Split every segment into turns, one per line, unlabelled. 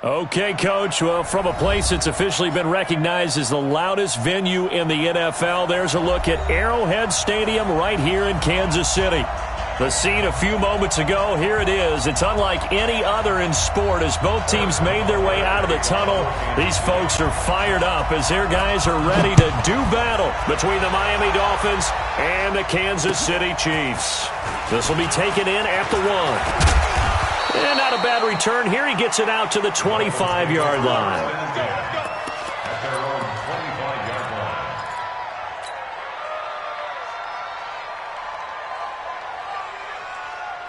Okay, Coach. Well, from a place that's officially been recognized as the loudest venue in the NFL, there's a look at Arrowhead Stadium right here in Kansas City. The scene a few moments ago, here it is. It's unlike any other in sport as both teams made their way out of the tunnel. These folks are fired up as their guys are ready to do battle between the Miami Dolphins and the Kansas City Chiefs. This will be taken in at the 1. And not a bad return. Here he gets it out to the 25-yard line.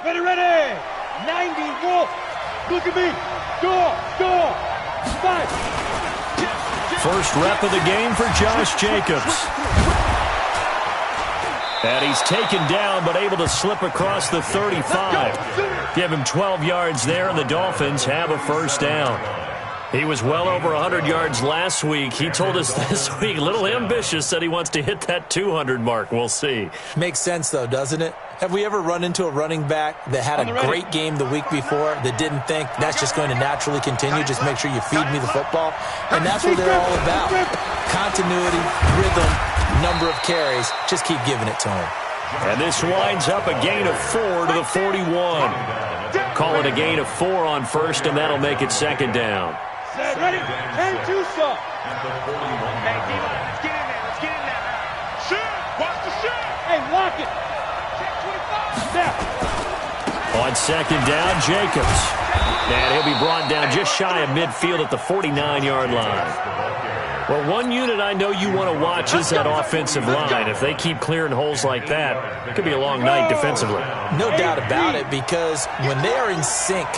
Ready. 90, wolf. Look at me. Door. 5.
First rep of the game for Josh Jacobs. And he's taken down, but able to slip across the 35. Give him 12 yards there, and the Dolphins have a first down. He was well over 100 yards last week. He told us this week, a little ambitious, said he wants to hit that 200 mark. We'll see.
Makes sense, though, doesn't it? Have we ever run into a running back that had a great game the week before that didn't think that's just going to naturally continue? Just make sure you feed me the football. And that's what they're all about. Continuity, rhythm, number of carries. Just keep giving it to him.
And this winds up a gain of 4 to the 41. Call it a gain of 4 on first, and that'll make it second down.
Ready? And 2 stop. Hey, let's get in there. Shoot. Watch the shoot. Hey, lock it. Check 25.
On second down, Jacobs. And he'll be brought down just shy of midfield at the 49-yard line. Well, one unit I know you want to watch is that offensive line. If they keep clearing holes like that, it could be a long night defensively.
No doubt about it, because when they are in sync,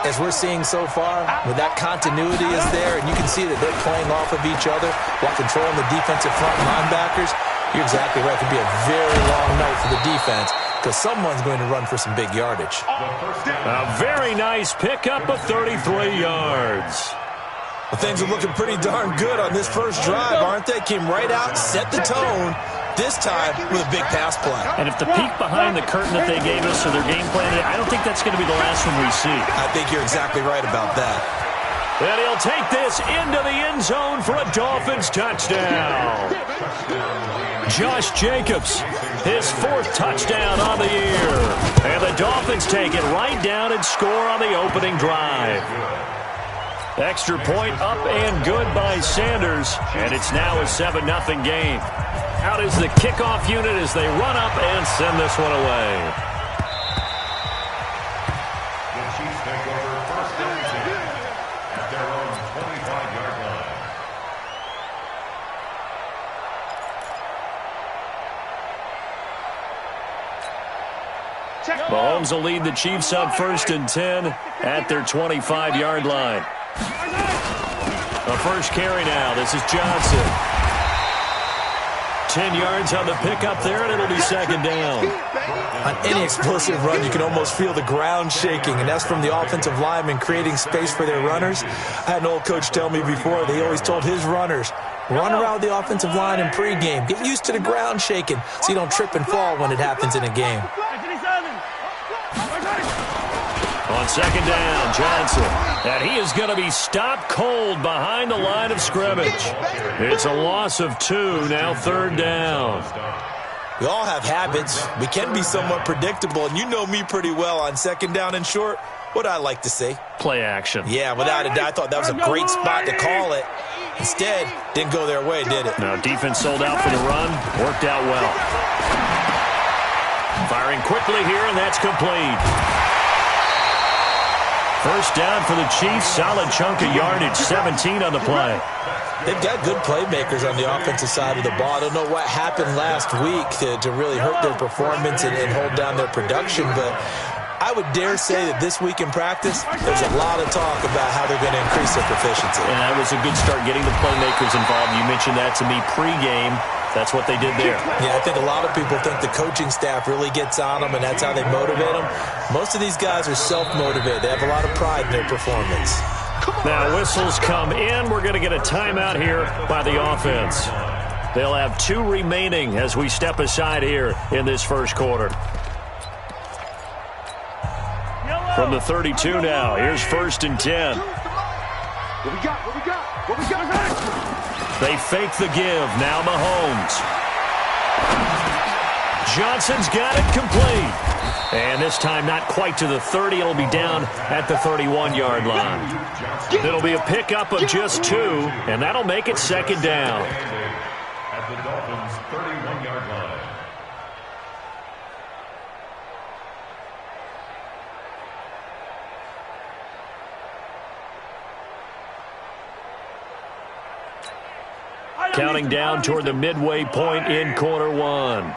as we're seeing so far, when that continuity is there and you can see that they're playing off of each other while controlling the defensive front linebackers, you're exactly right. It could be a very long night for the defense because someone's going to run for some big yardage.
A very nice pickup of 33 yards.
Well, things are looking pretty darn good on this first drive, aren't they? Came right out, set the tone, this time with a big pass play.
And if the peek behind the curtain that they gave us or their game plan, I don't think that's going to be the last one we see.
I think you're exactly right about that.
And he'll take this into the end zone for a Dolphins touchdown. Josh Jacobs, his 4th touchdown on the year. And the Dolphins take it right down and score on the opening drive. Extra point up and good by Sanders, and it's now a 7-0 game. Out is the kickoff unit as they run up and send this one away.
The Chiefs take over first and 10 at their own 25-yard line.
Mahomes will lead the Chiefs up first and 10 at their 25-yard line. A first carry now. This is Johnson. 10 yards on the pickup there, and it'll be second down.
On any explosive run, you can almost feel the ground shaking, and that's from the offensive linemen creating space for their runners. I had an old coach tell me before, they always told his runners, run around the offensive line in pregame. Get used to the ground shaking so you don't trip and fall when it happens in a game.
On second down, Johnson. And he is going to be stopped cold behind the line of scrimmage. It's a loss of 2, now third down.
We all have habits. We can be somewhat predictable, and you know me pretty well on second down and short. What I like to say?
Play action.
Yeah, without a doubt, I thought that was a great spot to call it. Instead, didn't go their way, did it?
No, defense sold out for the run. Worked out well. Firing quickly here, and that's complete. First down for the Chiefs. Solid chunk of yardage. 17 on the play.
They've got good playmakers on the offensive side of the ball. I don't know what happened last week to really hurt their performance and hold down their production, but I would dare say that this week in practice, there's a lot of talk about how they're going to increase their proficiency.
And that was a good start getting the playmakers involved. You mentioned that to me pregame. That's what they did there.
Yeah, I think a lot of people think the coaching staff really gets on them, and that's how they motivate them. Most of these guys are self-motivated. They have a lot of pride in their performance.
Now whistles come in. We're going to get a timeout here by the offense. They'll have 2 remaining as we step aside here in this first quarter. From the 32 now, here's first and 10.
What we got? What we got? What we got?
They fake the give. Now Mahomes. Johnson's got it complete. And this time not quite to the 30. It'll be down at the 31-yard line. It'll be a pickup of just 2, and that'll make it second down.
At the Dolphins' 31-yard line.
Counting down toward the midway point in quarter 1.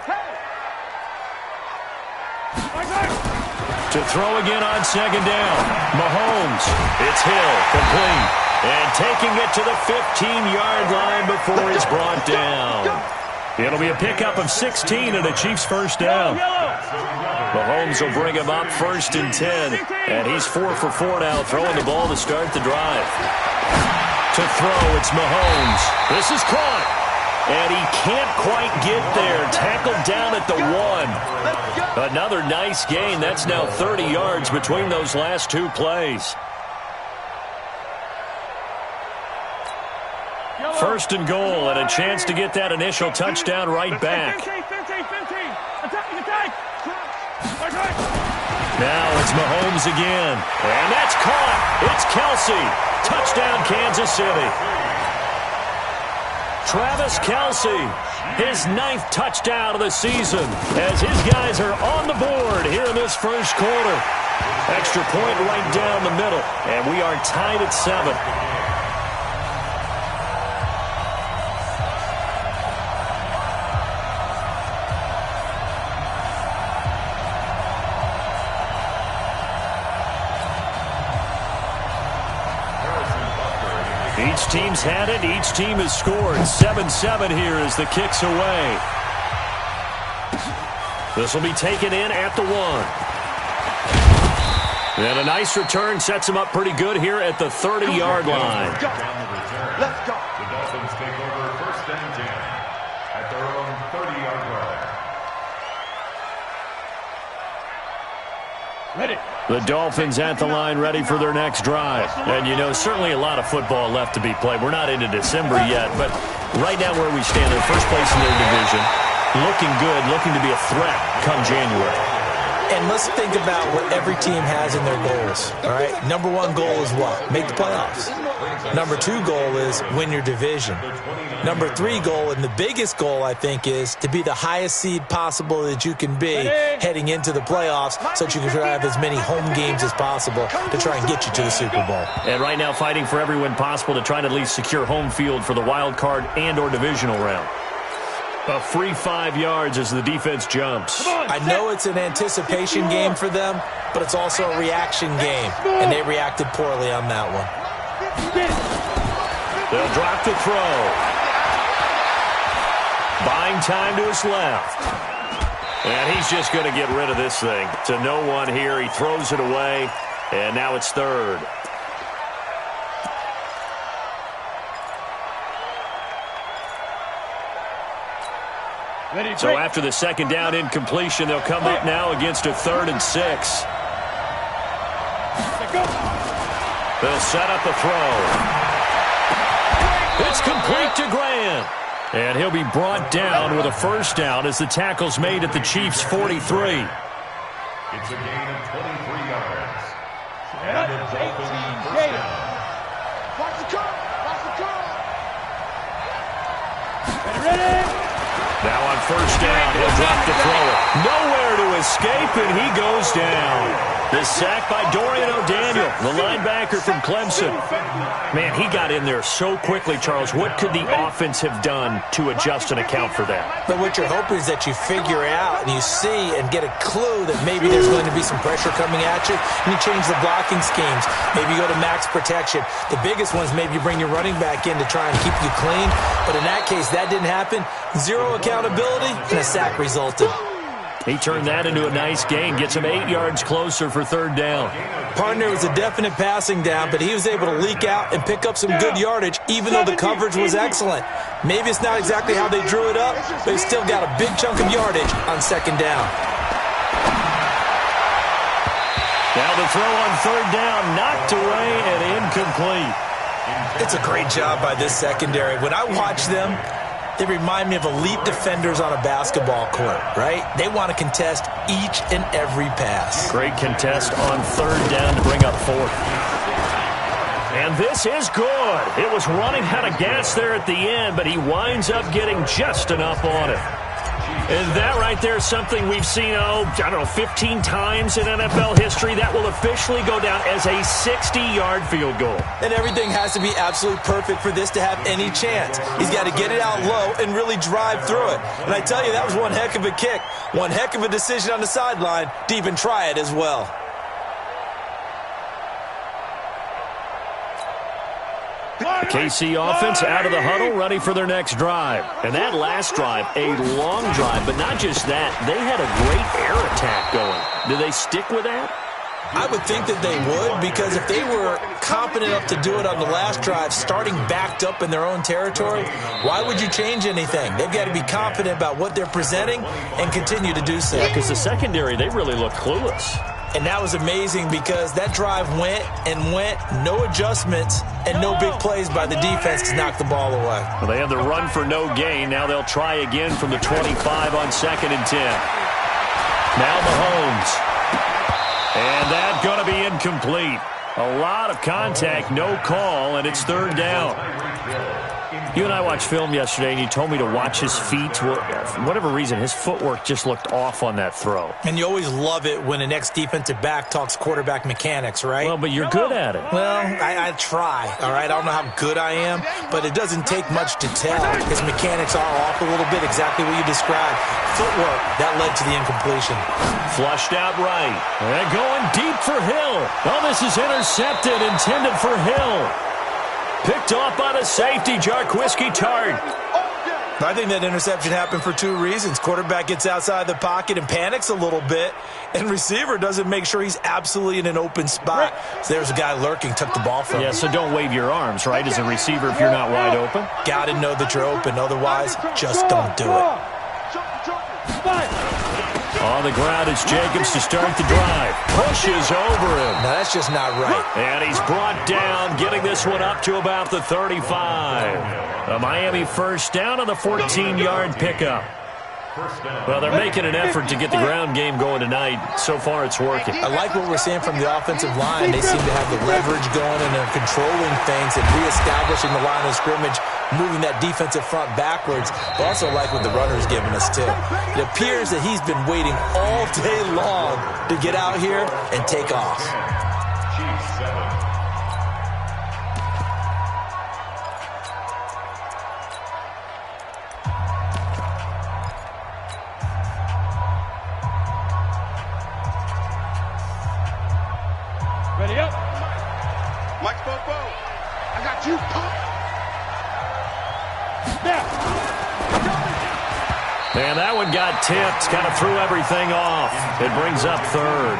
To throw again on second down. Mahomes. It's Hill. Complete. And taking it to the 15-yard line before he's brought down. It'll be a pickup of 16 and a Chiefs first down. Mahomes will bring him up 1st and 10. And he's 4 for 4 now, throwing the ball to start the drive. To throw, it's Mahomes. This is caught. And he can't quite get there. Tackled down at the 1. Another nice gain. That's now 30 yards between those last 2 plays. 1st and goal, and a chance to get that initial touchdown right back. Now it's Mahomes again. And that's caught. It's Kelsey. Touchdown, Kansas City. Travis Kelsey, his 9th touchdown of the season, as his guys are on the board here in this first quarter. Extra point right down the middle, and we are tied at 7. Each team's had it. Each team has scored. 7-7 here as the kick's away. This will be taken in at the 1. And a nice return sets him up pretty good here at the 30-yard line.
Let's go.
The Dolphins take over 1st and 10 at their own 30-yard line.
Ready.
The Dolphins at the line, ready for their next drive. And, you know, certainly a lot of football left to be played. We're not into December yet, but right now where we stand, they're first place in their division, looking good, looking to be a threat come January.
And let's think about what every team has in their goals, all right? Number 1 goal is what? Make the playoffs. Number 2 goal is win your division. Number 3 goal, and the biggest goal, I think, is to be the highest seed possible that you can be heading into the playoffs so that you can have as many home games as possible to try and get you to the Super Bowl.
And right now fighting for every win possible to try and at least secure home field for the wild card and or divisional round. A free 5 yards as the defense jumps.
I know it's an anticipation game for them, but it's also a reaction game, and they reacted poorly on that one.
They'll drop the throw. Buying time to his left. And he's just going to get rid of this thing. To no one here. He throws it away, and now it's 3rd. So after the second down incompletion, they'll come up now against a 3rd and 6. They'll set up the throw. It's complete to Grant. And he'll be brought down with a first down as the tackle's made at the Chiefs' 43.
It's a gain of 23 yards. And the Dolphins first down.
Watch the curl. Watch the curl. Ready?
Now on first down, he'll drop the throw. Nowhere to escape, and he goes down. The sack by Dorian O'Daniel, the linebacker from Clemson. Man, he got in there so quickly, Charles. What could the offense have done to adjust and account for that?
But what you're hoping is that you figure out and you see and get a clue that maybe there's going to be some pressure coming at you, and you change the blocking schemes. Maybe you go to max protection. The biggest one is maybe you bring your running back in to try and keep you clean. But in that case, that didn't happen. Zero accountability, and a sack resulted.
He turned that into a nice gain, gets him 8 yards closer for 3rd down.
Partner was a definite passing down, but he was able to leak out and pick up some good yardage, even though the coverage was excellent. Maybe it's not exactly how they drew it up, but he still got a big chunk of yardage on 2nd down.
Now the throw on 3rd down, knocked away and incomplete.
It's a great job by this secondary. When I watch them, they remind me of elite defenders on a basketball court, right? They want to contest each and every pass.
Great contest on third down to bring up fourth. And this is good. It was running out of gas there at the end, but he winds up getting just enough on it. And that right there is something we've seen, 15 times in NFL history. That will officially go down as a 60-yard field goal.
And everything has to be absolutely perfect for this to have any chance. He's got to get it out low and really drive through it. And I tell you, that was one heck of a kick. One heck of a decision on the sideline to even try it as well.
The KC offense out of the huddle, ready for their next drive. And that last drive, a long drive, but not just that. They had a great air attack going. Do they stick with that?
I would think that they would, because if they were competent enough to do it on the last drive, starting backed up in their own territory, why would you change anything? They've got to be confident about what they're presenting and continue to do so.
Yeah, because the secondary, they really look clueless.
And that was amazing because that drive went and went, no adjustments, and no big plays by the defense to knock the ball away.
Well, they had the run for no gain. Now they'll try again from the 25 on 2nd and 10. Now Mahomes. And that's going to be incomplete. A lot of contact, no call, and it's 3rd down. You and I watched film yesterday, and you told me to watch his feet. For whatever reason, his footwork just looked off on that throw.
And you always love it when an ex-defensive back talks quarterback mechanics, right?
Well, but you're good at it.
Well, I try, all right? I don't know how good I am, but it doesn't take much to tell. His mechanics are off a little bit, exactly what you described. Footwork, that led to the incompletion.
Flushed out right. And going deep for Hill. Oh, this is intercepted, intended for Hill. Picked off by the safety, Jarquiski Tart.
I think that interception happened for 2 reasons. Quarterback gets outside the pocket and panics a little bit, and receiver doesn't make sure he's absolutely in an open spot. So there's a guy lurking, took the ball from him.
Yeah, so don't wave your arms, right, as a receiver if you're not wide open.
Got to know that you're open. Otherwise, just don't do it.
On the ground, it's Jacobs to start the drive. Pushes over him.
Now, that's just not right.
And he's brought down, getting this one up to about the 35. A Miami first down on the 14-yard pickup. Well, they're making an effort to get the ground game going tonight. So far, it's working.
I like what we're seeing from the offensive line. They seem to have the leverage going, and they're controlling things and reestablishing the line of scrimmage, moving that defensive front backwards. I also like what the runner's giving us, too. It appears that he's been waiting all day long to get out here and take off.
Ready up. Mike Bobo. I got you.
And that one got tipped, kind of threw everything off. It brings up 3rd.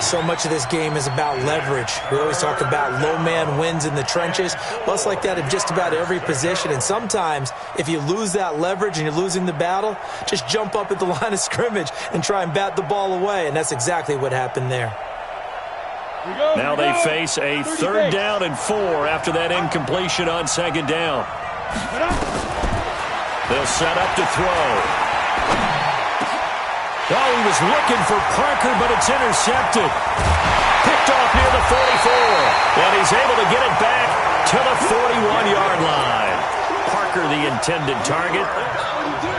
So much of this game is about leverage. We always talk about low man wins in the trenches. Well, it's like that in just about every position. And sometimes, if you lose that leverage and you're losing the battle, just jump up at the line of scrimmage and try and bat the ball away. And that's exactly what happened there.
Now they face a 3rd down and 4 after that incompletion on 2nd down. They'll set up to throw. Oh, he was looking for Parker, but it's intercepted. Picked off near the 44. And he's able to get it back to the 41-yard line. Parker, the intended target.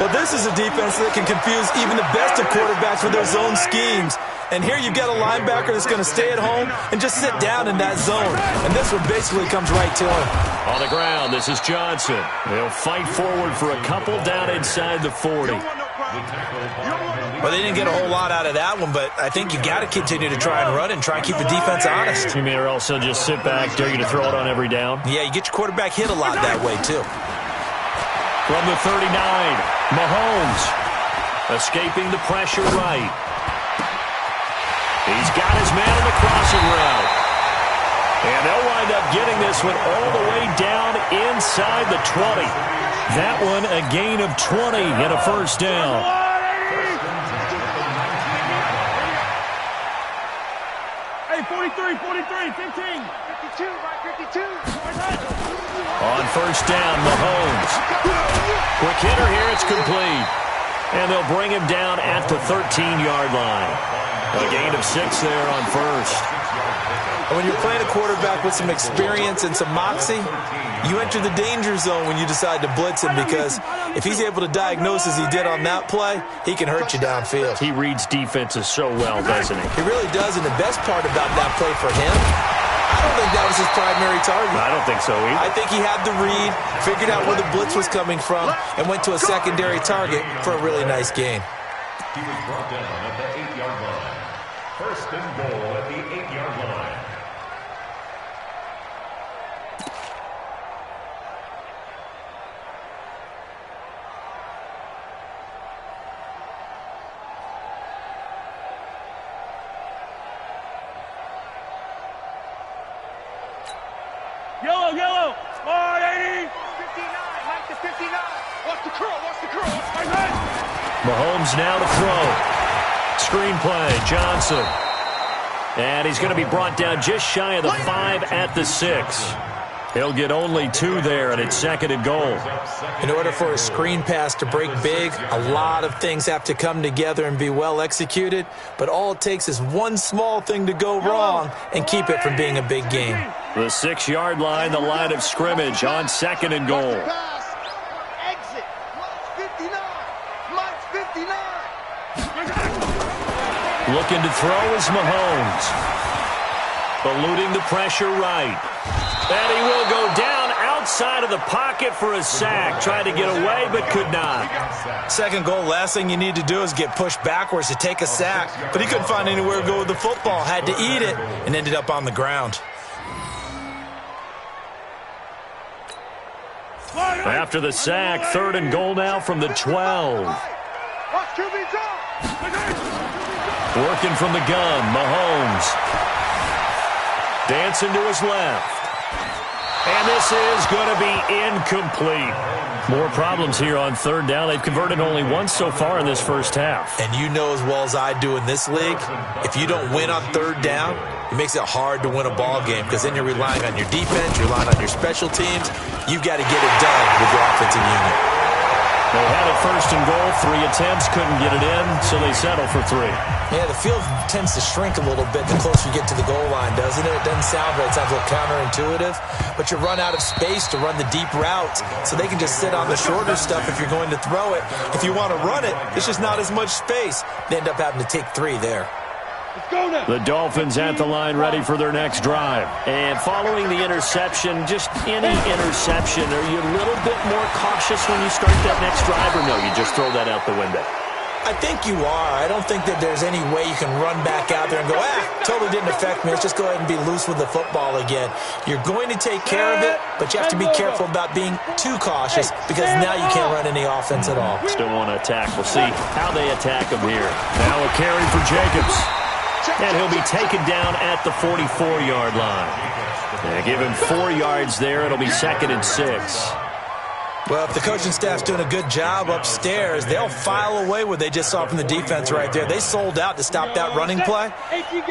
Well, this is a defense that can confuse even the best of quarterbacks with their zone schemes. And here you get a linebacker that's going to stay at home and just sit down in that zone. And this one basically comes right to him.
On the ground, this is Johnson. They'll fight forward for a couple down inside the 40.
Well, they didn't get a whole lot out of that one, but I think you got to continue to try and run and try and keep the defense honest.
You mean or also just sit back, dare you to throw it on every down?
Yeah, you get your quarterback hit a lot that way, too.
From the 39, Mahomes escaping the pressure right. He's got his man in the crossing route. And they'll wind up getting this one all the way down inside the 20. That one a gain of 20 and a first down.
Hey, 43, 15.
On first down, Mahomes. Quick hitter here, it's complete. And they'll bring him down at the 13-yard line. A gain of 6 there on first.
And when you're playing a quarterback with some experience and some moxie, you enter the danger zone when you decide to blitz him, because if he's able to diagnose as he did on that play, he can hurt you downfield.
He reads defenses so well, doesn't he?
He really does, and the best part about that play for him, I don't think that was his primary target.
I don't think so either.
I think he had the read, figured out where the blitz was coming from, and went to a secondary target for a really nice gain.
He was brought down at the 8-yard line. First and goal at the 8-yard line.
Yellow, yellow. Oh, 80. 59, Mike to 59. Watch the curl, watch the curl.
Mahomes now to throw. Screenplay, Johnson. And he's going to be brought down just shy of the 5 at the 6. He'll get only 2 there, and it's 2nd and goal.
In order for a screen pass to break big, a lot of things have to come together and be well executed, but all it takes is one small thing to go wrong and keep it from being a big game.
The 6-yard line, the line of scrimmage on 2nd and goal.
Exit. Mike's 59. Mike's 59.
Looking to throw is Mahomes. Eluding the pressure right. And he will go down outside of the pocket for a sack. Tried to get away, but could not.
2nd goal, last thing you need to do is get pushed backwards to take a sack. But he couldn't find anywhere to go with the football. Had to eat it and ended up on the ground.
After the sack, 3rd and goal now from the 12. Working from the gun, Mahomes. Dancing to his left. And this is going to be incomplete. More problems here on 3rd down. They've converted only once so far in this first half.
And you know as well as I do in this league, if you don't win on 3rd down, it makes it hard to win a ball game, because then you're relying on your defense, you're relying on your special teams. You've got to get it done with your offensive unit.
They had it 1st and goal, 3 attempts, couldn't get it in, so they settle for 3.
Yeah, the field tends to shrink a little bit the closer you get to the goal line, doesn't it? It doesn't sound right. It sounds a little counterintuitive. But you run out of space to run the deep routes, so they can just sit on the shorter stuff if you're going to throw it. If you want to run it, it's just not as much space. They end up having to take 3 there.
The Dolphins at the line, ready for their next drive. And following the interception, just any interception, are you a little bit more cautious when you start that next drive, or no, you just throw that out the window?
I think you are. I don't think that there's any way you can run back out there and go, totally didn't affect me. Let's just go ahead and be loose with the football again. You're going to take care of it, but you have to be careful about being too cautious, because now you can't run any offense at all.
Still want to attack. We'll see how they attack him here. Now a carry for Jacobs. And he'll be taken down at the 44-yard line. Yeah, give him 4 yards there. It'll be 2nd and 6.
Well, if the coaching staff's doing a good job upstairs, they'll file away what they just saw from the defense right there. They sold out to stop that running play.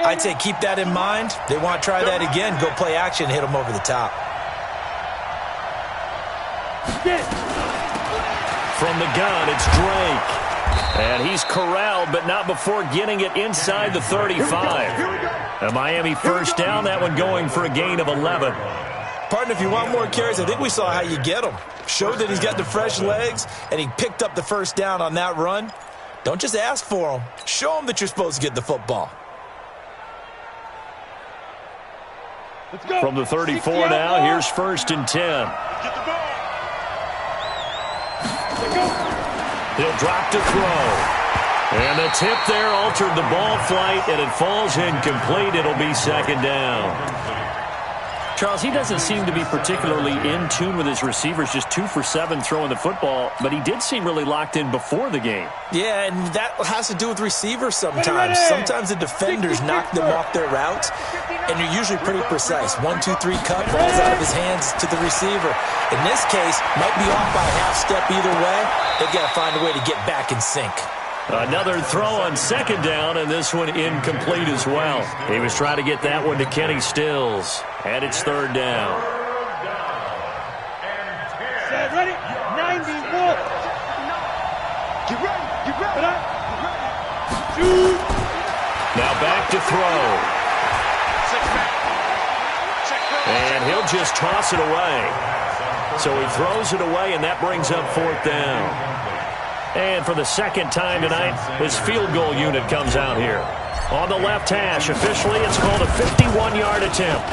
I'd say keep that in mind. They want to try that again. Go play action, hit them over the top.
From the gun, it's Drake. And he's corralled, but not before getting it inside the 35. A Miami 1st down, that one going for a gain of 11.
Partner, if you want more carries, I think we saw how you get him. Showed that he's got the fresh legs, and he picked up the 1st down on that run. Don't just ask for him. Show him that you're supposed to get the football.
From the 34 now, here's 1st and 10. He'll drop to throw. And the tip there altered the ball flight, and it falls incomplete. It'll be 2nd down. Charles, he doesn't seem to be particularly in tune with his receivers, just 2 for 7 throwing the football, but he did seem really locked in before the game.
Yeah, and that has to do with receivers sometimes. Sometimes the defenders knock them off their routes, and you're usually pretty precise. 1, 2, 3 cut, falls out of his hands to the receiver. In this case, might be off by a half step either way. They've got to find a way to get back in sync.
Another throw on 2nd down, and this one incomplete as well. He was trying to get that one to Kenny Stills. And it's third down.
Set, ready? 90 more. Get ready. Get ready. Shoot.
Now back to throw. And he'll just toss it away. So he throws it away, and that brings up fourth down. And for the second time tonight, his field goal unit comes out here. On the left hash, officially, it's called a 51-yard attempt.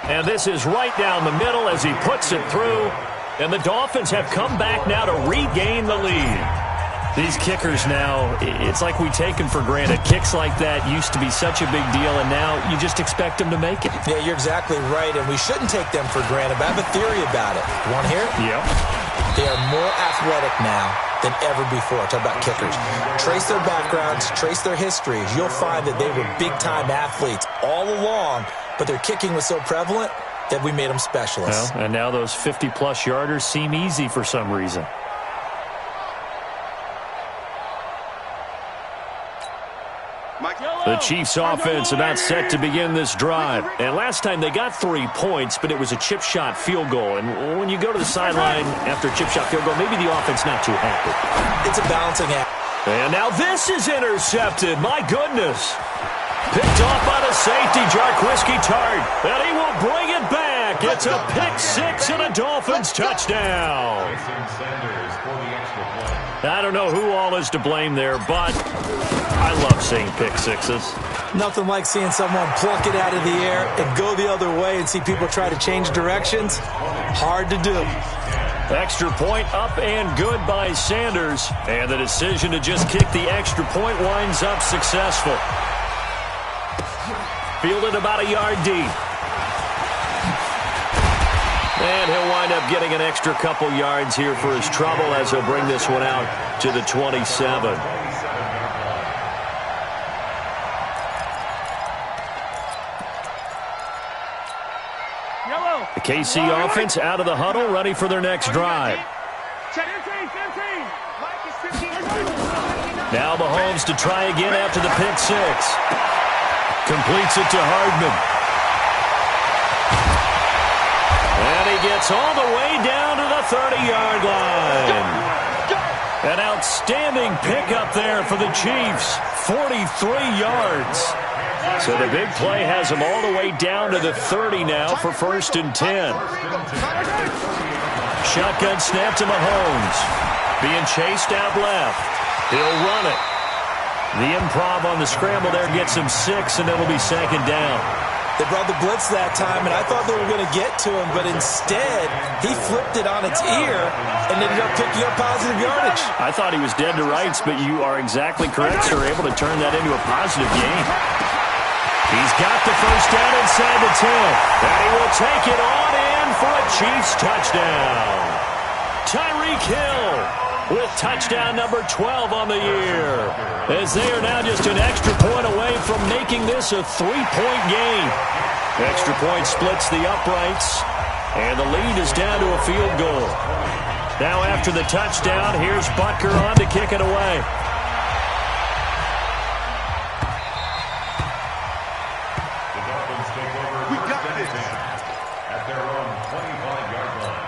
And this is right down the middle as he puts it through. And the Dolphins have come back now to regain the lead. These kickers now, it's like we take them for granted. Kicks like that used to be such a big deal, and now you just expect them to make it.
Yeah, you're exactly right, and we shouldn't take them for granted. But I have a theory about it. You want to hear it?
Yep.
They are more athletic now than ever before. Talk about kickers. Trace their backgrounds, trace their histories. You'll find that they were big-time athletes all along, but their kicking was so prevalent that we made them specialists.
Well, and now those 50-plus yarders seem easy for some reason. The Chiefs' offense about set to begin this drive. And last time they got 3 points, but it was a chip shot field goal. And when you go to the sideline after a chip shot field goal, maybe the offense not too happy.
It's a balancing act.
And now this is intercepted. My goodness. Picked off by the safety, Jarquiski Tart. And he will bring it back. It's a pick six and a Dolphins touchdown. I don't know who all is to blame there, but I love seeing pick sixes.
Nothing like seeing someone pluck it out of the air and go the other way and see people try to change directions. Hard to do.
Extra point up and good by Sanders. And the decision to just kick the extra point winds up successful. Fielded about a yard deep. And he'll wind up getting an extra couple yards here for his trouble as he'll bring this one out to the 27. The KC offense out of the huddle, ready for their next drive. Now Mahomes to try again after the pick six. Completes it to Hardman. And he gets all the way down to the 30-yard line. An outstanding pickup there for the Chiefs. 43 yards. So the big play has him all the way down to the 30 now for 1st and 10. Shotgun snap to Mahomes. Being chased out left. He'll run it. The improv on the scramble there gets him 6, and it'll be 2nd down.
They brought the blitz that time, and I thought they were going to get to him, but instead, he flipped it on its ear and ended up picking up positive yardage.
I thought he was dead to rights, but you are exactly correct, sir. Able to turn that into a positive gain. He's got the first down inside the 10, and he will take it on in for a Chiefs touchdown. Tyreek Hill with touchdown number 12 on the year, as they are now just an extra point away from making this a 3-point game. Extra point splits the uprights, and the lead is down to a field goal. Now after the touchdown, here's Butker on to kick it away.
The Dolphins take over at their own 25-yard line.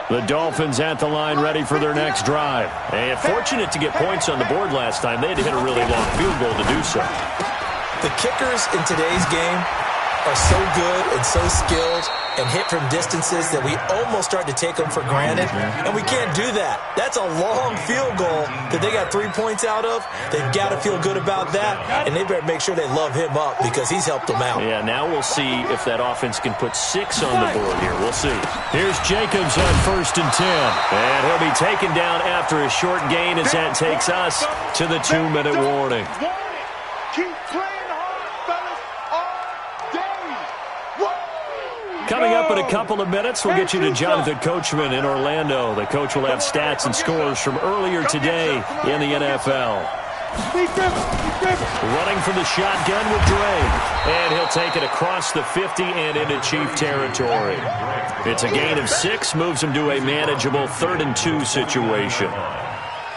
The Dolphins at the line ready for their next drive. And fortunate to get points on the board last time. They had to hit a really long field goal to do so.
The kickers in today's game are so good and so skilled and hit from distances that we almost start to take them for granted. And we can't do that. That's a long field goal that they got 3 points out of. They've got to feel good about that. And they better make sure they love him up because he's helped them out.
Yeah, now we'll see if that offense can put 6 on the board here. We'll see. Here's Jacobs on 1st and 10. And he'll be taken down after a short gain as that takes us to the 2-minute warning.
Keep playing hard, fellas, all day.
Coming up in a couple of minutes, we'll get you to Jonathan Coachman in Orlando. The coach will have stats and scores from earlier today in the NFL. Running from the shotgun with Drake. And he'll take it across the 50 and into Chief territory. It's a gain of 6, moves him to a manageable 3rd and 2 situation.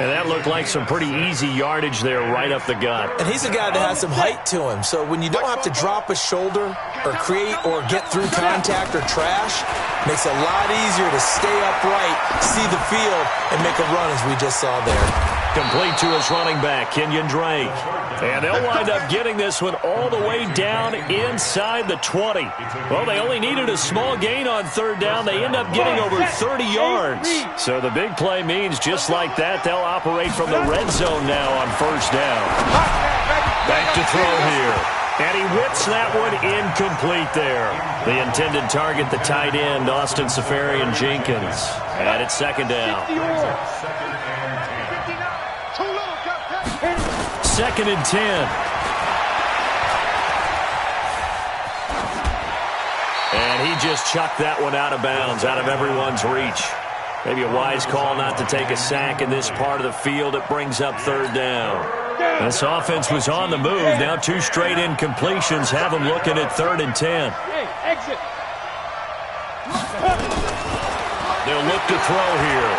And that looked like some pretty easy yardage there right up the gut.
And he's a guy that has some height to him. So when you don't have to drop a shoulder or create or get through contact or trash, makes it a lot easier to stay upright, see the field, and make a run as we just saw there.
Complete to his running back, Kenyon Drake. And they'll wind up getting this one all the way down inside the 20. Well, they only needed a small gain on third down. They end up getting over 30 yards. So the big play means just like that, they'll operate from the red zone now on first down. Back to throw here. And he whips that one incomplete there. The intended target, the tight end, Austin Safarian-Jenkins. And it's second down. Second and 10. And he just chucked that one out of bounds, out of everyone's reach. Maybe a wise call not to take a sack in this part of the field. It brings up third down. This offense was on the move. Now 2 straight incompletions have them looking at third and 10.
Exit.
They'll look to throw here.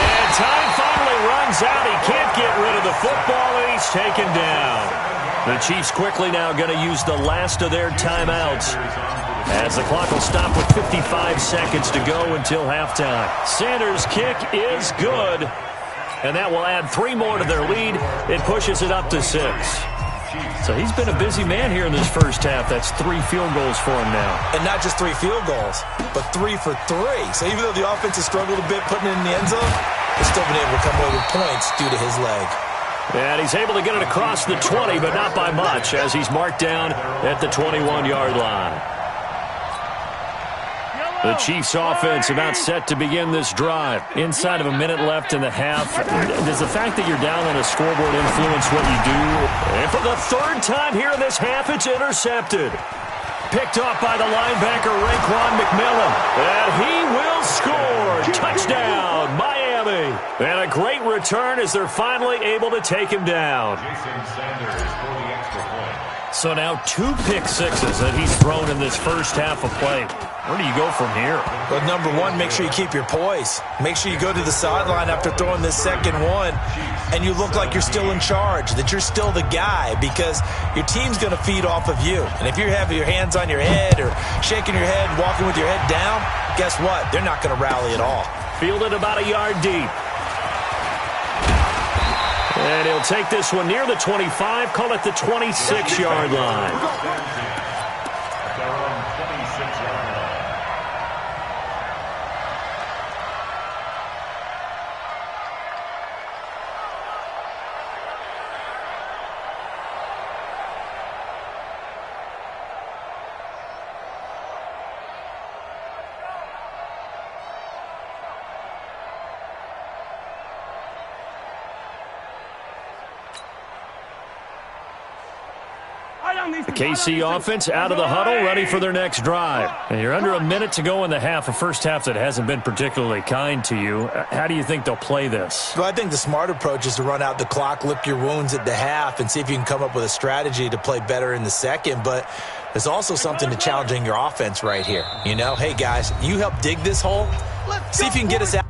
And time finally runs out. He can't get rid of the football, and he's taken down. The Chiefs quickly now going to use the last of their timeouts, as the clock will stop with 55 seconds to go until halftime. Sanders' kick is good, and that will add 3 more to their lead. It pushes it up to 6. So he's been a busy man here in this first half. That's 3 field goals for him now.
And not just 3 field goals, but 3 for 3. So even though the offense has struggled a bit putting it in the end zone, they've still been able to come away with points due to his leg.
And he's able to get it across the 20, but not by much, as he's marked down at the 21-yard line. The Chiefs offense about set to begin this drive. Inside of a minute left in the half. Does the fact that you're down on a scoreboard influence what you do? And for the 3rd time here in this half, it's intercepted. Picked off by the linebacker, Raekwon McMillan. And he will score. Touchdown, Miami. And a great return as they're finally able to take him down. So now 2 pick sixes that he's thrown in this first half of play. Where do you go from here?
Well, number 1, make sure you keep your poise. Make sure you go to the sideline after throwing this second one, and you look like you're still in charge, that you're still the guy, because your team's going to feed off of you. And if you're having your hands on your head or shaking your head, walking with your head down, guess what? They're not going to rally at all.
Fielded about a yard deep. And he'll take this one near the 25, call it the 26-yard line. The KC offense out of the huddle, ready for their next drive. And you're under a minute to go in the half, a first half that hasn't been particularly kind to you. How do you think they'll play this?
Well, I think the smart approach is to run out the clock, lick your wounds at the half, and see if you can come up with a strategy to play better in the second. But there's also something to challenging your offense right here. You know, hey, guys, you help dig this hole. See if you can get us out.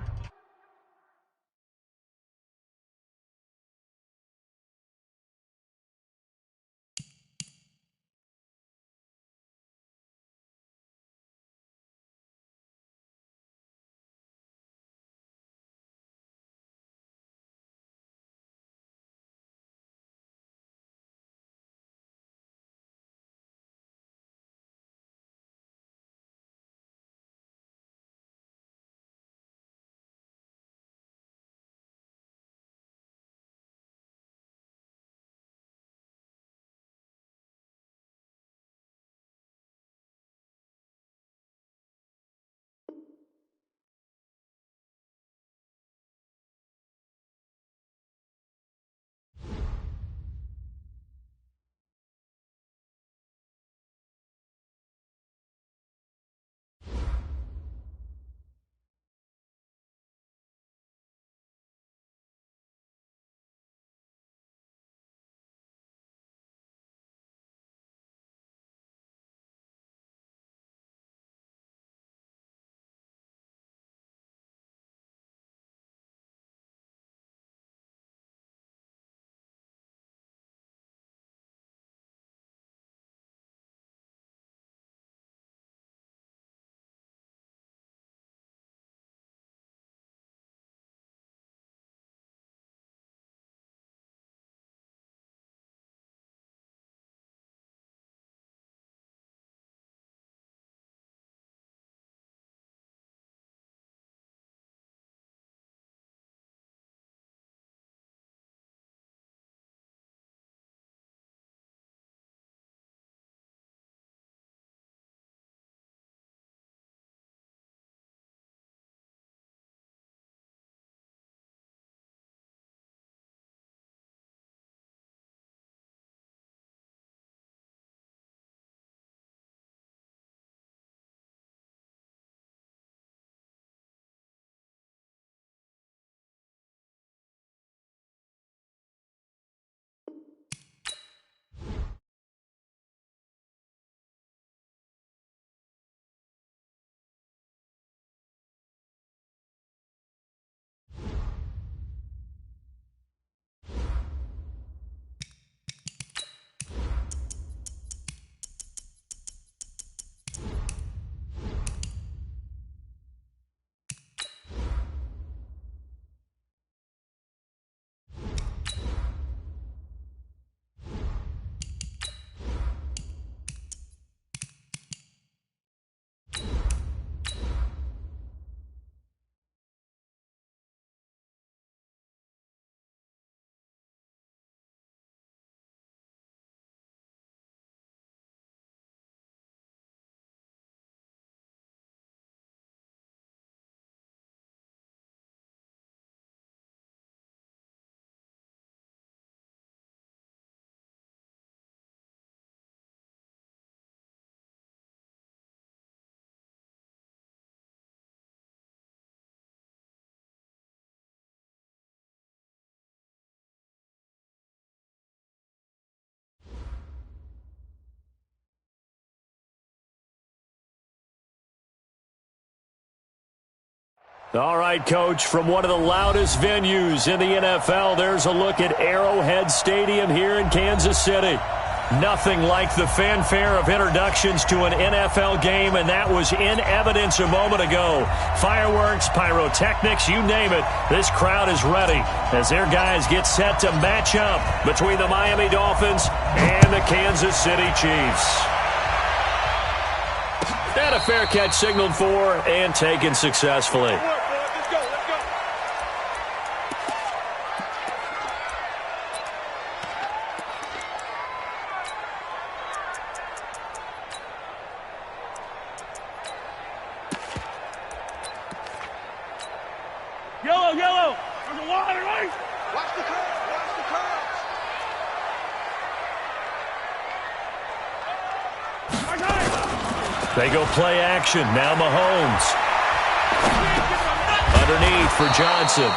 All right, Coach, from one of the loudest venues in the NFL, there's a look at Arrowhead Stadium here in Kansas City. Nothing like the fanfare of introductions to an NFL game, and that was in evidence a moment ago. Fireworks, pyrotechnics, you name it, this crowd is ready as their guys get set to match up between the Miami Dolphins and the Kansas City Chiefs. And a fair catch signaled for and taken successfully.
Yellow, yellow. There's a water, right? Watch the curve. Watch the curves.
They go play action. Now Mahomes. Underneath for Johnson.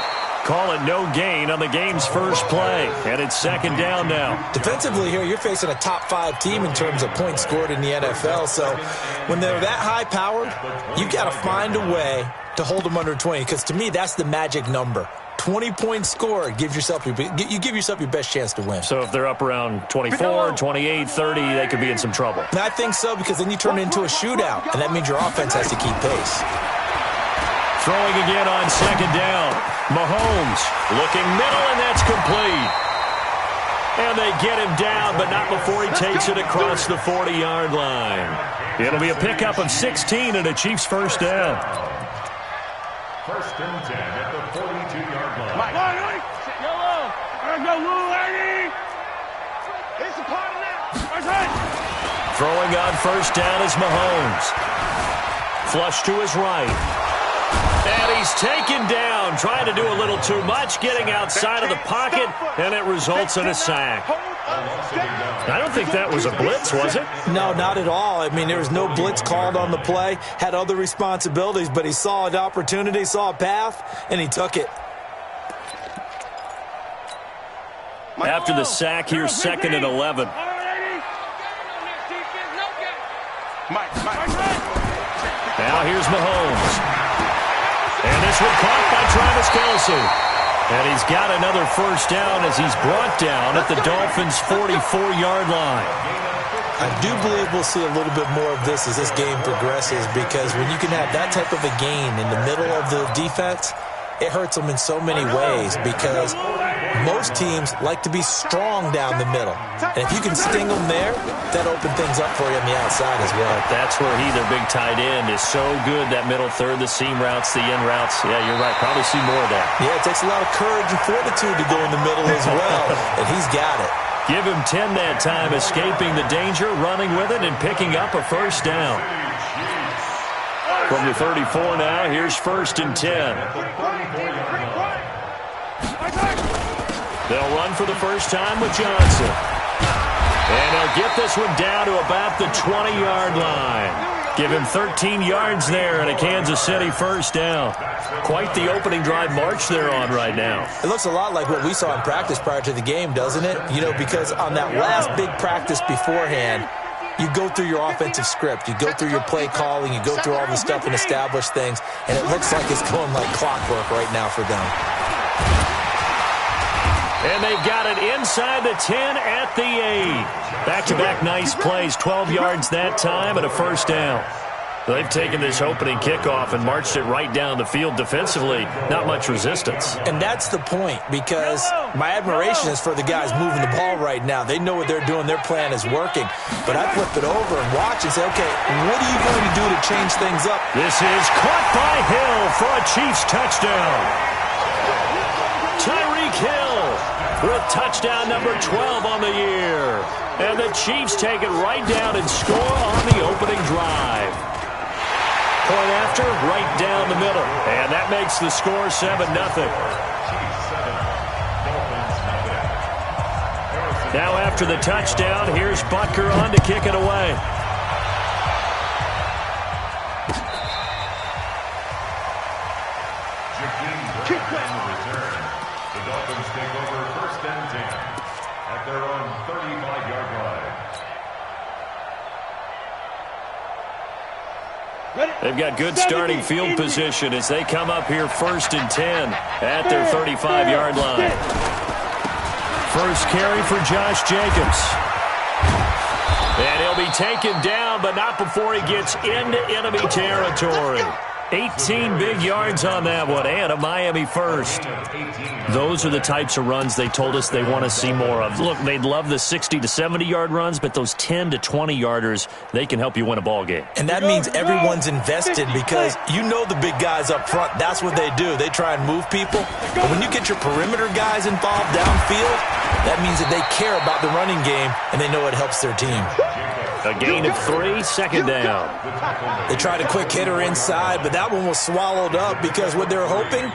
Call it no gain on the game's first play. And it's second down now.
Defensively here, you're facing a top-5 team in terms of points scored in the NFL. So when they're that high-powered, you got to find a way to hold them under 20. Because to me, that's the magic number. 20 points scored, you give yourself your best chance to win.
So if they're up around 24, 28, 30, they could be in some trouble.
And I think so, because then you turn it into a shootout, and that means your offense has to keep pace.
Throwing again on second down. Mahomes looking middle, and that's complete. And they get him down, but not before he takes it across the 40-yard line. It'll be a pickup of 16 and a Chiefs first down.
First and 10 at the 42-yard line.
Yellow. There's no rule, lady. It's a part of that.
Throwing on first down is Mahomes. Flush to his right. And he's taken down, trying to do a little too much, getting outside of the pocket, and it results in a sack. I don't think that was a blitz, was it?
No, not at all. I mean, there was no blitz called on the play, had other responsibilities, but he saw an opportunity, saw a path, and he took it.
After the sack, here's second and 11. Now here's Mahomes. And this one caught by Travis Kelce. And he's got another first down as he's brought down at the Dolphins' 44-yard line.
I do believe we'll see a little bit more of this as this game progresses, because when you can have that type of a gain in the middle of the defense, it hurts them in so many ways, because most teams like to be strong down the middle. And if you can sting them there, that opens things up for you on the outside as well.
That's where their big tight end, is so good, that middle third, the seam routes, the in routes. Yeah, you're right. Probably see more of that.
Yeah, it takes a lot of courage and fortitude to go in the middle as well, and he's got it.
Give him 10 that time, escaping the danger, running with it, and picking up a first down. From the 34 now, here's first and 10. They'll run for the first time with Johnson. And they'll get this one down to about the 20-yard line. Give him 13 yards there and a Kansas City first down. Quite the opening drive march they're on right now.
It looks a lot like what we saw in practice prior to the game, doesn't it? You know, because on that last big practice beforehand, you go through your offensive script, you go through your play calling, you go through all the stuff and establish things, and it looks like it's going like clockwork right now for them.
And they've got it inside the 10 at the 8. Back-to-back nice plays, 12 yards that time and a first down. They've taken this opening kickoff and marched it right down the field defensively. Not much resistance.
And that's the point, because my admiration is for the guys moving the ball right now. They know what they're doing. Their plan is working. But I flip it over and watch and say, okay, what are you going to do to change things up?
This is caught by Hill for a Chiefs touchdown. Tyreek Hill with touchdown number 12 on the year. And the Chiefs take it right down and score on the opening drive. Point after, right down the middle. And that makes the score 7-0. Now after the touchdown, here's Butker on to kick it away.
The Dolphins take over first and 10 at their own 35-yard line.
They've got good starting field position as they come up here 1st and 10 at their 35-yard line. First carry for Josh Jacobs. And he'll be taken down, but not before he gets into enemy territory. 18 big yards on that one, and a Miami first. Those are the types of runs they told us they want to see more of. Look, they'd love the 60 to 70-yard runs, but those 10 to 20-yarders, they can help you win a ball game.
And that means everyone's invested because you know the big guys up front, that's what they do. They try and move people. But when you get your perimeter guys involved downfield, that means that they care about the running game, and they know it helps their team.
A gain of 3, second down.
They tried a quick hitter inside, but that one was swallowed up because what they're hoping,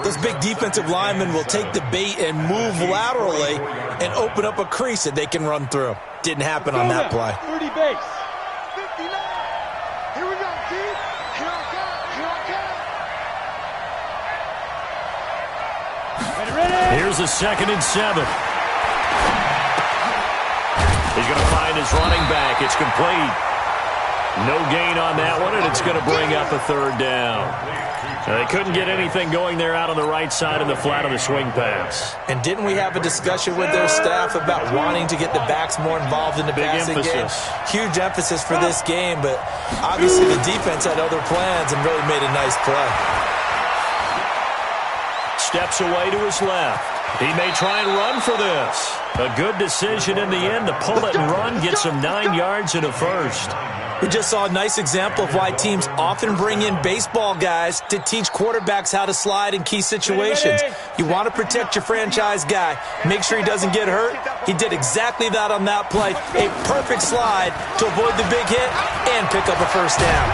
those big defensive linemen will take the bait and move laterally and open up a crease that they can run through. Didn't happen on that play.
30 base. 59. Here we go, Keith. Here I come. Here I come. Ready.
Here's a 2nd and 7. He's going to find his running back. It's complete. No gain on that one, and it's going to bring up a 3rd down. They couldn't get anything going there out on the right side of the flat of the swing pass.
And didn't we have a discussion with their staff about wanting to get the backs more involved in the passing game? Huge emphasis for this game, but obviously the defense had other plans and really made a nice play.
Steps away to his left. He may try and run for this. A good decision in the end to pull it and run, gets him 9 yards and a first.
We just saw a nice example of why teams often bring in baseball guys to teach quarterbacks how to slide in key situations. You want to protect your franchise guy. Make sure he doesn't get hurt. He did exactly that on that play. A perfect slide to avoid the big hit and pick up a first down.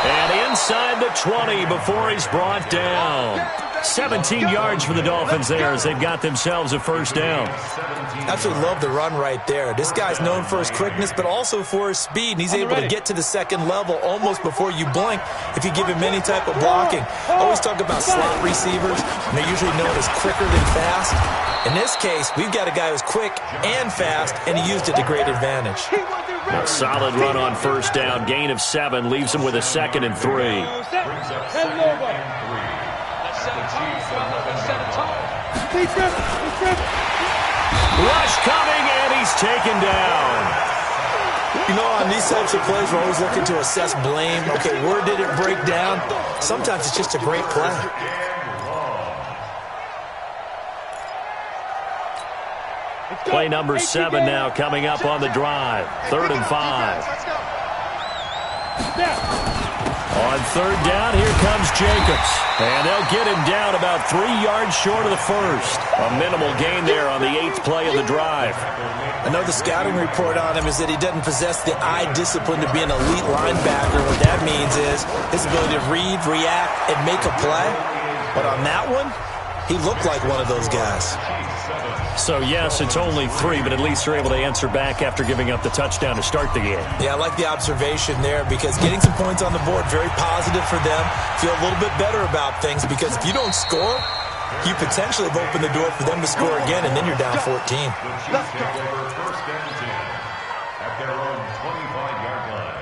And inside the 20 before he's brought down. 17 yards for the Dolphins there as they've got themselves a first down.
Absolutely love the run right there. This guy's known for his quickness, but also for his speed. And he's able to get to the second level almost before you blink if you give him any type of blocking. I always talk about slot receivers, and they're usually known as quicker than fast. In this case, we've got a guy who's quick and fast, and he used it to great advantage.
A solid run on first down. Gain of 7 leaves him with a 2nd and 3. Rush coming, and he's taken down.
You know, on these types of plays, we're always looking to assess blame. Okay, where did it break down? Sometimes it's just a great play.
Play number 7 now coming up on the drive. 3rd and 5. On 3rd down, here comes Jacobs. And they'll get him down about 3 yards short of the first. A minimal gain there on the 8th play of the drive.
I know the scouting report on him is that he doesn't possess the eye discipline to be an elite linebacker. What that means is his ability to read, react, and make a play. But on that one, he looked like one of those guys.
So, yes, it's only 3, but at least they're able to answer back after giving up the touchdown to start the game.
Yeah, I like the observation there because getting some points on the board, very positive for them. Feel a little bit better about things because if you don't score, you potentially have opened the door for them to score again, and then you're down 14.
At their own 25-yard line.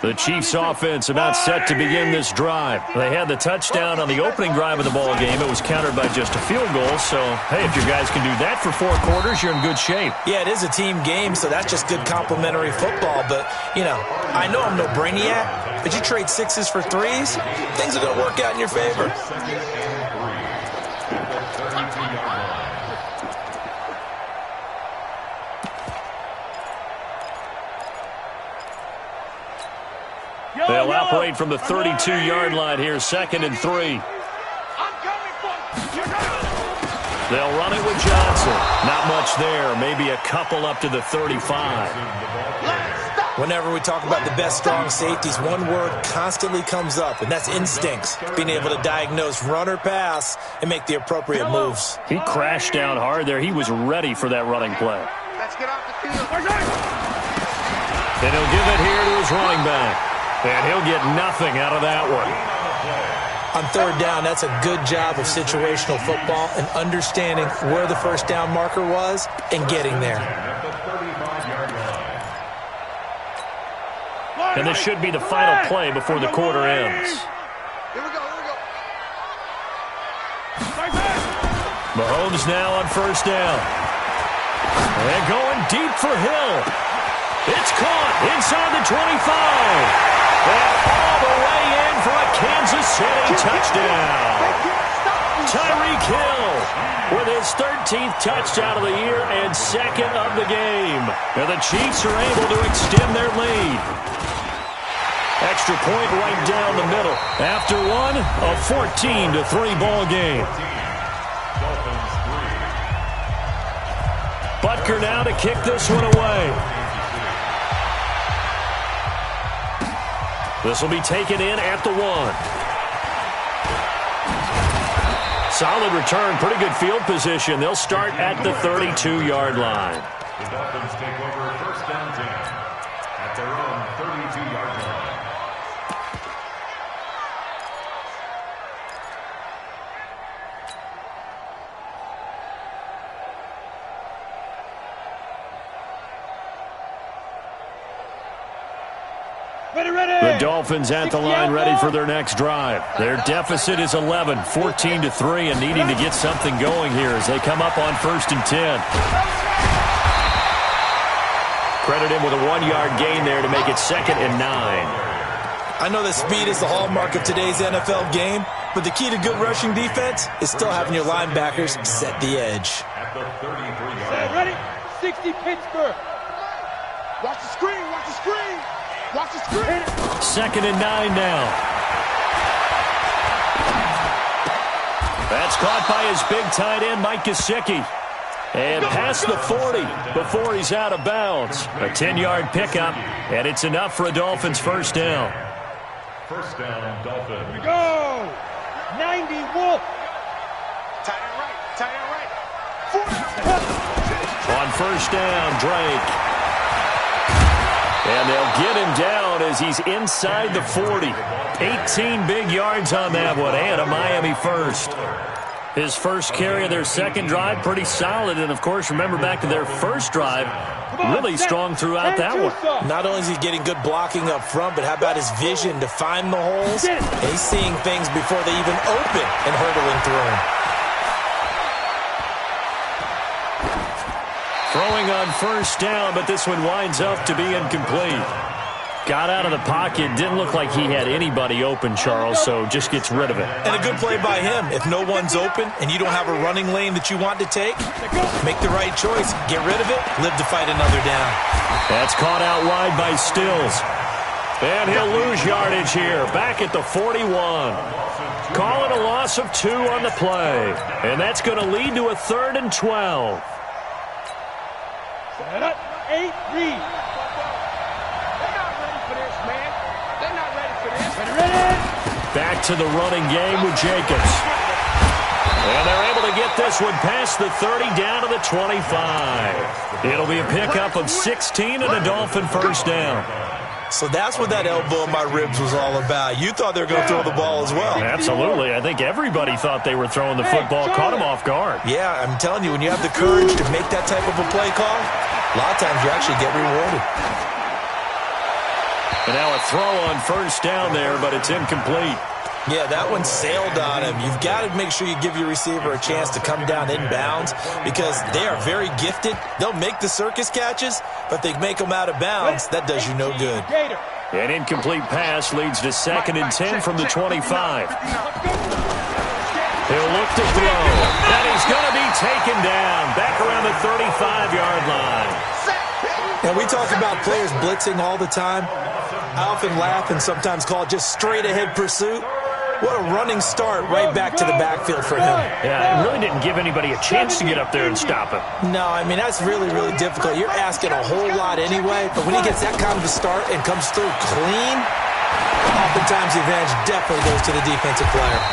The Chiefs offense about set to begin this drive. They had the touchdown on the opening drive of the ball game. It was countered by just a field goal. So, hey, if your guys can do that for 4 quarters, you're in good shape.
Yeah, it is a team game, so that's just good complimentary football. But, you know, I know I'm no brainiac, but you trade 6s for 3s, things are going to work out in your favor.
They'll operate from the 32-yard line here, 2nd and 3. They'll run it with Johnson. Not much there, maybe a couple up to the 35.
Whenever we talk about the best strong safeties, one word constantly comes up, and that's instincts. Being able to diagnose run or pass and make the appropriate moves.
He crashed down hard there. He was ready for that running play.
Let's get off the field.
And he'll give it here to his running back. And he'll get nothing out of that one.
On third down, that's a good job of situational football and understanding where the first down marker was and getting there.
And this should be the final play before the quarter ends.
Here we go.
Mahomes now on first down. And going deep for Hill. It's caught inside the 25. And all the way in for a Kansas City touchdown. Tyreek Hill with his 13th touchdown of the year and second of the game. And the Chiefs are able to extend their lead. Extra point right down the middle. After one, a 14-3 ball game. Butker now to kick this one away. This will be taken in at the 1. Solid return, pretty good field position. They'll start at the 32-yard line.
The Dolphins take over first down 10 at their own 32-yard line.
The Dolphins at the line ready for their next drive. Their deficit is 11, 14-3, and needing to get something going here as they come up on 1st and 10. Credit him with a 1-yard gain there to make it 2nd and 9.
I know that speed is the hallmark of today's NFL game, but the key to good rushing defense is still having your linebackers set the edge.
At the 33-yard line.
Ready? 60 Pittsburgh. Watch the screen. Watch the screen. Watch the screen.
2nd and 9 now. That's caught by his big tight end, Mike Gesicki. And past the 40 before he's out of bounds. A 10-yard pickup, and it's enough for a Dolphins first down.
First down, Dolphins.
Here we go. 90 Wolf. Tight end right. Tight end right. 40.
On first down, Drake. And they'll get him down as he's inside the 40. 18 big yards on that one, and a Miami first. His first carry of their second drive, pretty solid. And, of course, remember back to their first drive, really strong throughout that one.
Not only is he getting good blocking up front, but how about his vision to find the holes? And he's seeing things before they even open and hurdling through them.
Throwing on first down, but this one winds up to be incomplete. Got out of the pocket. Didn't look like he had anybody open, Charles, so just gets rid of it.
And a good play by him. If no one's open and you don't have a running lane that you want to take, make the right choice. Get rid of it. Live to fight another down.
That's caught out wide by Stills. And he'll lose yardage here. Back at the 41. Call it a loss of 2 on the play. And that's going to lead to a 3rd and 12.
Set up. 8 read. They're not ready for this, man. They're not ready for this. Ready.
Back to the running game with Jacobs. And they're able to get this one past the 30 down to the 25. It'll be a pickup of 16 and a Dolphin first down.
So that's what that elbow in my ribs was all about. You thought they were going to throw the ball as well.
Absolutely. I think everybody thought they were throwing the football. Caught him off guard.
Yeah, I'm telling you, when you have the courage to make that type of a play call, a lot of times you actually get rewarded.
And now a throw on first down there, but it's incomplete.
Yeah, that one sailed on him. You've got to make sure you give your receiver a chance to come down inbounds because they are very gifted. They'll make the circus catches, but if they make them out of bounds, that does you no good.
An incomplete pass leads to 2nd and 10 from the 25. He'll look to throw, and he's going to be taken down back around the 35-yard line.
And we talk about players blitzing all the time. I often laugh and sometimes call it just straight-ahead pursuit. What a running start right back to the backfield for him.
Yeah, it really didn't give anybody a chance to get up there and stop him.
No, I mean, that's really, really difficult. You're asking a whole lot anyway, but when he gets that kind of a start and comes through clean, oftentimes the advantage definitely goes to the defensive player.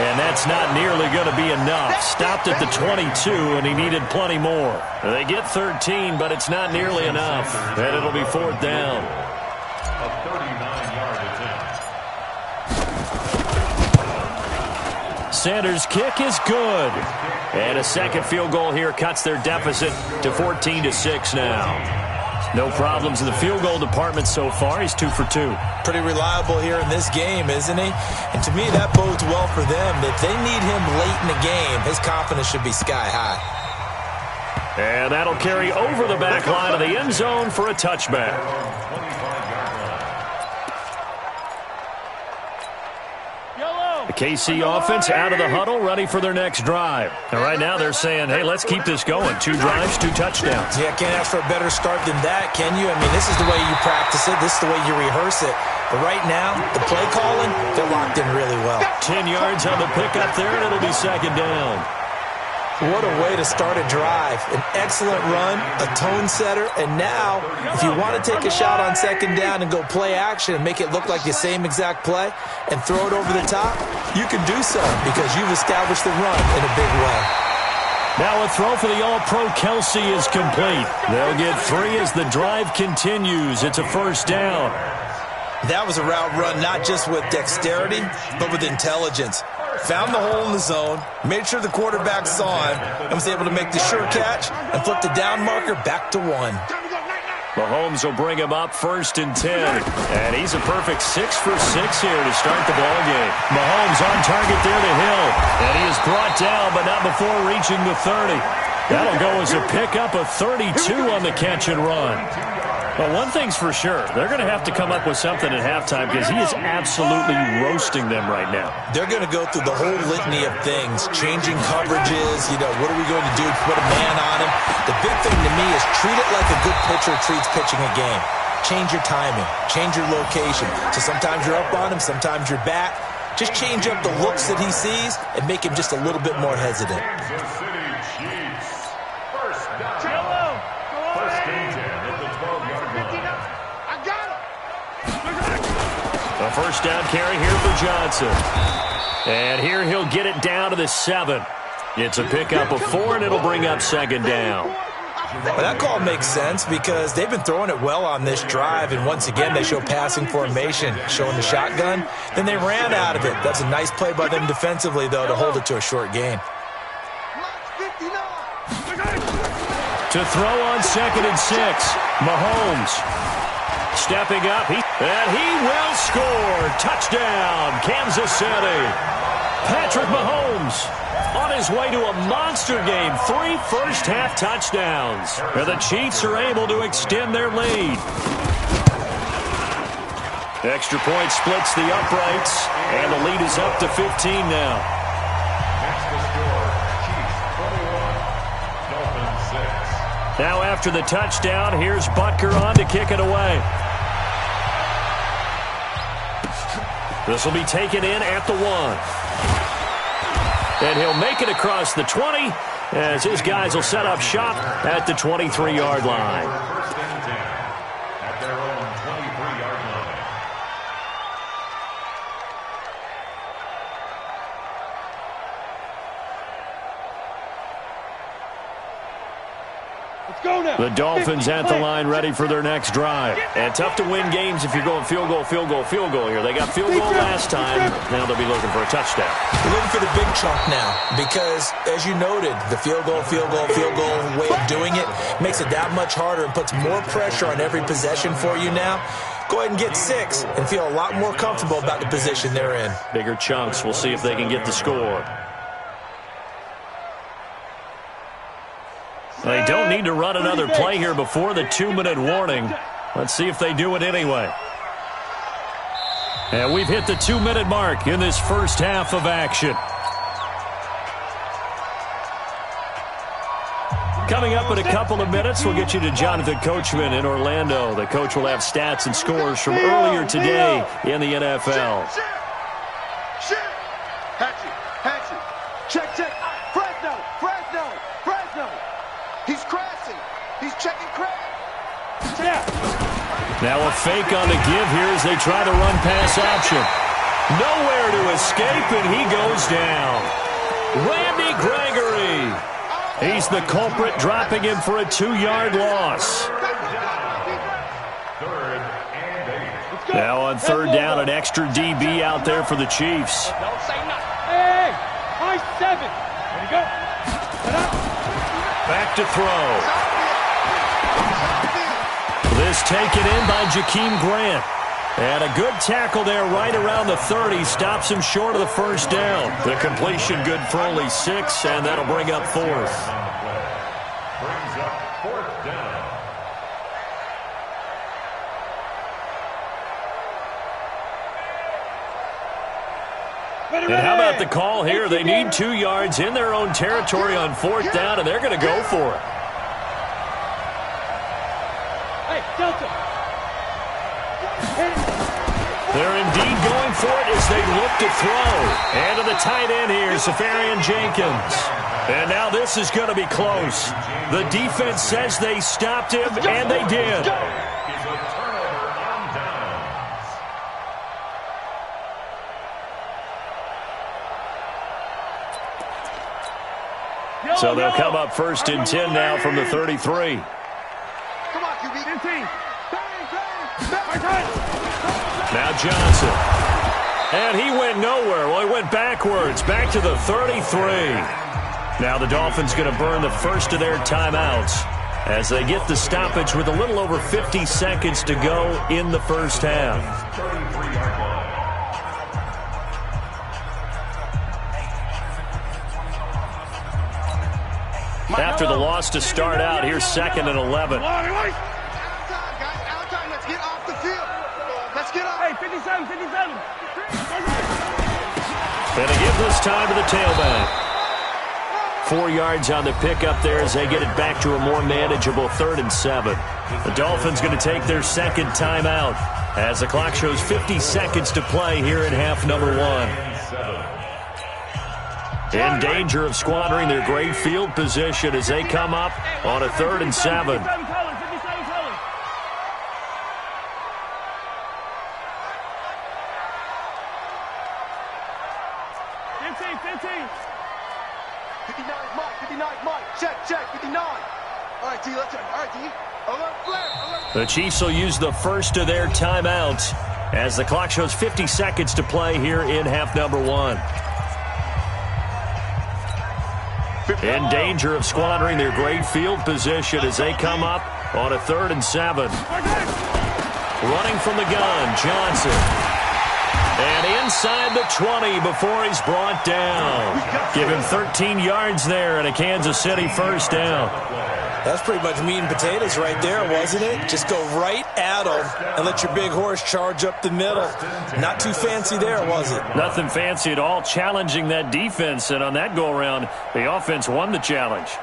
And that's not nearly going to be enough. Stopped at the 22, and he needed plenty more. They get 13, but it's not nearly enough. And it'll be 4th down.
A 39-yard attempt.
Sanders' kick is good. And a second field goal here cuts their deficit to 14-6 now. No problems in the field goal department so far. He's 2 for 2.
Pretty reliable here in this game, isn't he? And to me, that bodes well for them. If they need him late in the game, his confidence should be sky high.
And that'll carry over the back line of the end zone for a touchback. The KC offense out of the huddle, ready for their next drive. And right now they're saying, hey, let's keep this going. 2 drives, 2 touchdowns.
Yeah, can't ask for a better start than that, can you? I mean, this is the way you practice it. This is the way you rehearse it. But right now, the play calling, they're locked in really well.
10 yards on the pickup there, and it'll be second down.
What a way to start a drive. An excellent run, a tone setter, and now, if you want to take a shot on second down and go play action and make it look like the same exact play and throw it over the top, you can do so because you've established the run in a big way.
Now a throw for the All-Pro Kelsey is complete. They'll get 3 as the drive continues. It's a first down.
That was a route run not just with dexterity, but with intelligence. Found the hole in the zone, made sure the quarterback saw him, and was able to make the sure catch and flip the down marker back to 1.
Mahomes will bring him up 1st and 10. And he's a perfect 6 for 6 here to start the ball game. Mahomes on target there to Hill. And he is brought down, but not before reaching the 30. That'll go as a pickup of 32 on the catch and run. Well, one thing's for sure. They're going to have to come up with something at halftime because he is absolutely roasting them right now.
They're going to go through the whole litany of things, changing coverages, what are we going to do to put a man on him? The big thing to me is treat it like a good pitcher treats pitching a game. Change your timing, change your location. So sometimes you're up on him, sometimes you're back. Just change up the looks that he sees and make him just a little bit more hesitant.
A first down carry here for Johnson. And here he'll get it down to the 7. It's a pickup of 4, and it'll bring up second down.
Well, that call makes sense because they've been throwing it well on this drive, and once again they show passing formation, showing the shotgun. Then they ran out of it. That's a nice play by them defensively, though, to hold it to a short gain.
To throw on 2nd and 6, Mahomes. Stepping up, and he will score. Touchdown, Kansas City. Patrick Mahomes on his way to a monster game. 3 first-half touchdowns. And the Chiefs are able to extend their lead. Extra point splits the uprights, and the lead is up to 15 now.
Next to score, Chiefs 21, Dolphins 6.
Now after the touchdown, here's Butker on to kick it away. This will be taken in at the 1. And he'll make it across the 20 as his guys will set up shop at the 23-yard line.
First and 10 at their own 23-yard line.
Let's go now.
The Dolphins at the line ready for their next drive. And tough to win games if you're going field goal, field goal, field goal here. They got field goal last time. Now they'll be looking for a touchdown.
They're looking for the big chunk now because, as you noted, the field goal way of doing it makes it that much harder and puts more pressure on every possession for you now. Go ahead and get 6 and feel a lot more comfortable about the position they're in.
Bigger chunks. We'll see if they can get the score. They don't need to run another play here before the 2-minute warning. Let's see if they do it anyway. And we've hit the 2-minute mark in this first half of action. Coming up in a couple of minutes, we'll get you to Jonathan Coachman in Orlando. The coach will have stats and scores from earlier today in the NFL.
Hatchet. Check. Fresno. He's crashing. He's checking crash.
Now a fake on the give here as they try the run-pass option. Nowhere to escape, and he goes down. Randy Gregory. He's the culprit, dropping him for a 2-yard loss.
Third and 8.
Now on 3rd down, an extra DB out there for the Chiefs.
Don't say nothing. Hey! 7. There you go.
Back to throw. This taken in by Jakeem Grant. And a good tackle there right around the 30. Stops him short of the first down. The completion good for only 6, and that'll bring up 4th.
Brings up 4th down.
And how about the call here? They need 2 yards in their own territory on 4th down, and they're going to go for it.
Hey, Delta.
They're indeed going for it as they look to throw. And to the tight end here, Safarian Jenkins. And now this is going to be close. The defense says they stopped him, and they did.
Is a turnover on downs.
So they'll come up 1st and 10 now from the 33.
Come on, QB. 15.
Now Johnson. And he went nowhere. Well, he went backwards. Back to the 33. Now the Dolphins going to burn the first of their timeouts as they get the stoppage with a little over 50 seconds to go in the first half.
33-yard line.
After the loss to start out, here's 2nd and 11.
Hey, 57, 57.
And they give this time to the tailback. 4 yards on the pickup there as they get it back to a more manageable 3rd and 7. The Dolphins going to take their 2nd timeout as the clock shows 50 seconds to play here in half number 1. In danger of squandering their great field position as they come up on a 3rd and 7. The Chiefs will use the first of their timeouts as the clock shows 50 seconds to play here in half number 1. In danger of squandering their great field position as they come up on a 3rd and 7. Running from the gun, Johnson. And inside the 20 before he's brought down. Give him 13 yards there and a Kansas City first down.
That's pretty much meat and potatoes right there, wasn't it? Just go right at them and let your big horse charge up the middle. Not too fancy there, was it?
Nothing fancy at all, challenging that defense. And on that go-around, the offense won the challenge.